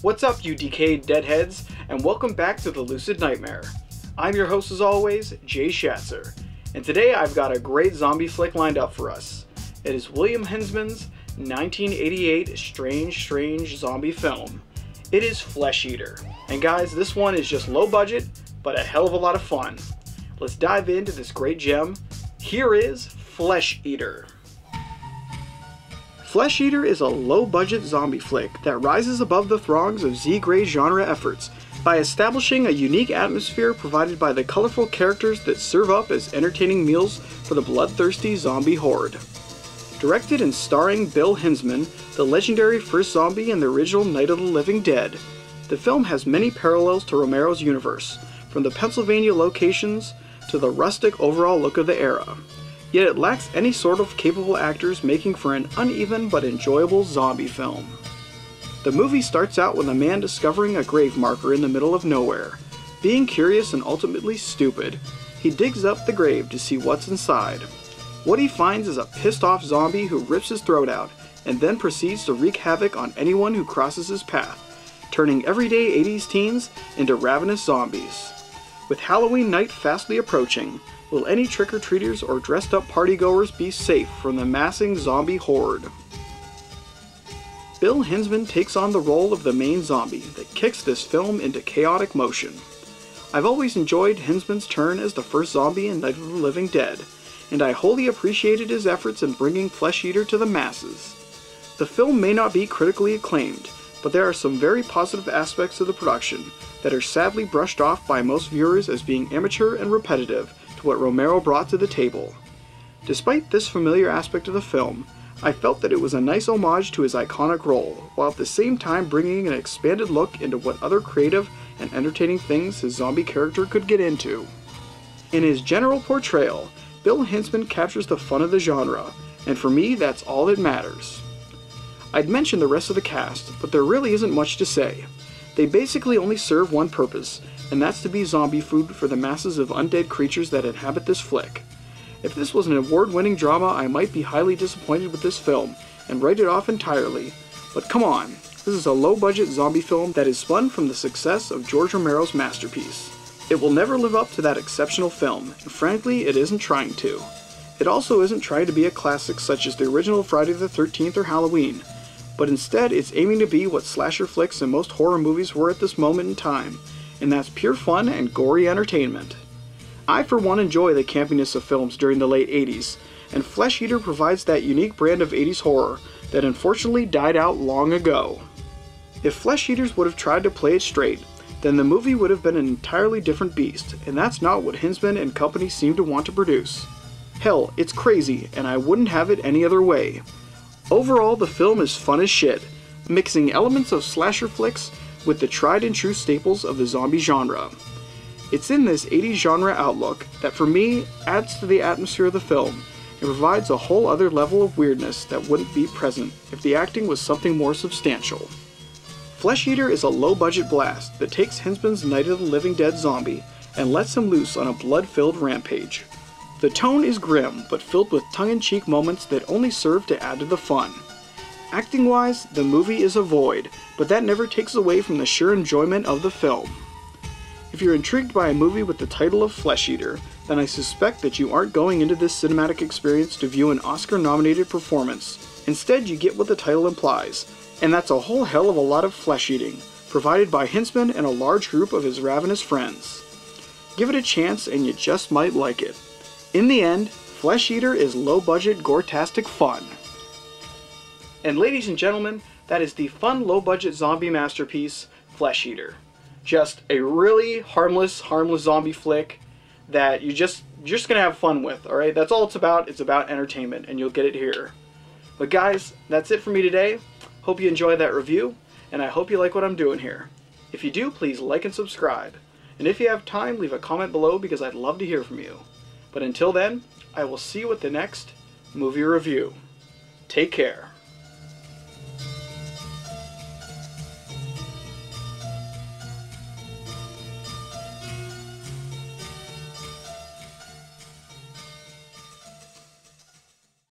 What's up, you decayed deadheads, and welcome back to the Lucid Nightmare. I'm your host as always, Jay Schatzer, and today I've got a great zombie flick lined up for us. It is William Hinzman's 1988 strange zombie film. It is Flesheater, and guys, this one is just low budget, but a hell of a lot of fun. Let's dive into this great gem. Here is Flesheater. Flesheater is a low-budget zombie flick that rises above the throngs of Z-grade genre efforts by establishing a unique atmosphere provided by the colorful characters that serve up as entertaining meals for the bloodthirsty zombie horde. Directed and starring Bill Hinzman, the legendary first zombie in the original Night of the Living Dead, the film has many parallels to Romero's universe, from the Pennsylvania locations to the rustic overall look of the era. Yet it lacks any sort of capable actors, making for an uneven but enjoyable zombie film. The movie starts out with a man discovering a grave marker in the middle of nowhere. Being curious and ultimately stupid, he digs up the grave to see what's inside. What he finds is a pissed off zombie who rips his throat out and then proceeds to wreak havoc on anyone who crosses his path, turning everyday 80s teens into ravenous zombies. With Halloween night fastly approaching, will any trick-or-treaters or dressed-up partygoers be safe from the massing zombie horde? Bill Hinzman takes on the role of the main zombie that kicks this film into chaotic motion. I've always enjoyed Hinzman's turn as the first zombie in Night of the Living Dead, and I wholly appreciated his efforts in bringing Flesheater to the masses. The film may not be critically acclaimed, but there are some very positive aspects of the production that are sadly brushed off by most viewers as being amateur and repetitive to what Romero brought to the table. Despite this familiar aspect of the film, I felt that it was a nice homage to his iconic role, while at the same time bringing an expanded look into what other creative and entertaining things his zombie character could get into. In his general portrayal, Bill Hinzman captures the fun of the genre, and for me that's all that matters. I'd mention the rest of the cast, but there really isn't much to say. They basically only serve one purpose, and that's to be zombie food for the masses of undead creatures that inhabit this flick. If this was an award-winning drama, I might be highly disappointed with this film and write it off entirely, but come on, this is a low-budget zombie film that is spun from the success of George Romero's masterpiece. It will never live up to that exceptional film, and frankly, it isn't trying to. It also isn't trying to be a classic such as the original Friday the 13th or Halloween, but instead it's aiming to be what slasher flicks and most horror movies were at this moment in time, and that's pure fun and gory entertainment. I for one enjoy the campiness of films during the late 80s, and Flesheater provides that unique brand of 80s horror that unfortunately died out long ago. If Flesheaters would have tried to play it straight, then the movie would have been an entirely different beast, and that's not what Hinzman and company seem to want to produce. Hell, it's crazy, and I wouldn't have it any other way. Overall, the film is fun as shit, mixing elements of slasher flicks with the tried and true staples of the zombie genre. It's in this 80s genre outlook that for me adds to the atmosphere of the film and provides a whole other level of weirdness that wouldn't be present if the acting was something more substantial. Flesheater is a low-budget blast that takes Hinzman's Night of the Living Dead zombie and lets him loose on a blood-filled rampage. The tone is grim, but filled with tongue-in-cheek moments that only serve to add to the fun. Acting-wise, the movie is a void, but that never takes away from the sheer enjoyment of the film. If you're intrigued by a movie with the title of Flesheater, then I suspect that you aren't going into this cinematic experience to view an Oscar-nominated performance. Instead, you get what the title implies, and that's a whole hell of a lot of flesh-eating, provided by Hinzman and a large group of his ravenous friends. Give it a chance and you just might like it. In the end, Flesheater is low-budget, gore-tastic fun. And ladies and gentlemen, That is the fun, low-budget zombie masterpiece, Flesheater. Just a really harmless zombie flick that you're just gonna have fun with, alright? That's all it's about. It's about entertainment, and you'll get it here. But guys, that's it for me today. Hope you enjoyed that review, and I hope you like what I'm doing here. If you do, please like and subscribe. And if you have time, leave a comment below because I'd love to hear from you. But until then, I will see you at the next movie review. Take care.